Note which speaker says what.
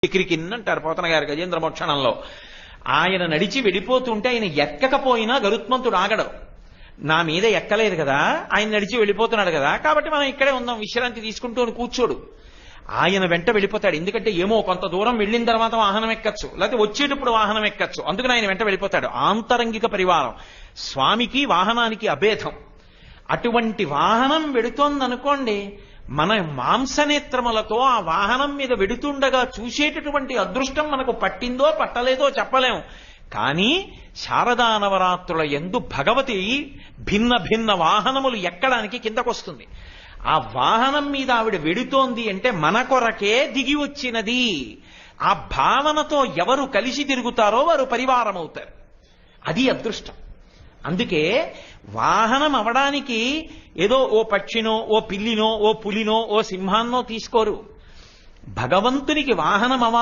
Speaker 1: అంటారు పోతన గారు గజేంద్ర మోక్షణంలో. ఆయన నడిచి వెళ్ళిపోతుంటే ఆయన ఎక్కకపోయినా గరుత్మంతుడు ఆగడు. నా మీద ఎక్కలేదు కదా, ఆయన నడిచి వెళ్ళిపోతున్నాడు కదా, కాబట్టి మనం ఇక్కడే ఉందాం, విశ్రాంతి తీసుకుంటూ కూర్చోడు. ఆయన వెంట వెళ్ళిపోతాడు. ఎందుకంటే ఏమో కొంత దూరం వెళ్ళిన తర్వాత వాహనం ఎక్కచ్చు, లేకపోతే వచ్చేటప్పుడు వాహనం ఎక్కచ్చు, అందుకని ఆయన వెంట వెళ్ళిపోతాడు. ఆంతరంగిక పరివారం స్వామికి వాహనానికి అభేదం. అటువంటి వాహనం వెడుతోందనుకోండి, మన మాంసనేత్రములతో ఆ వాహనం మీద వెడుతుండగా చూసేటటువంటి అదృష్టం మనకు పట్టిందో పట్టలేదో చెప్పలేం. కానీ శారదా నవరాత్రుల యందు భగవతి భిన్న భిన్న వాహనములు ఎక్కడానికి కిందకొస్తుంది. ఆ వాహనం మీద ఆవిడ వెడుతోంది అంటే మన కొరకే దిగి వచ్చినది. ఆ భావనతో ఎవరు కలిసి తిరుగుతారో వారు పరివారం అవుతారు. అది అదృష్టం. అందుకే వాహనం అవడానికి ఏదో ఓ పక్షినో, ఓ పిల్లినో, ఓ పులినో, ఓ సింహాన్నో తీసుకోరు. భగవంతునికి వాహనం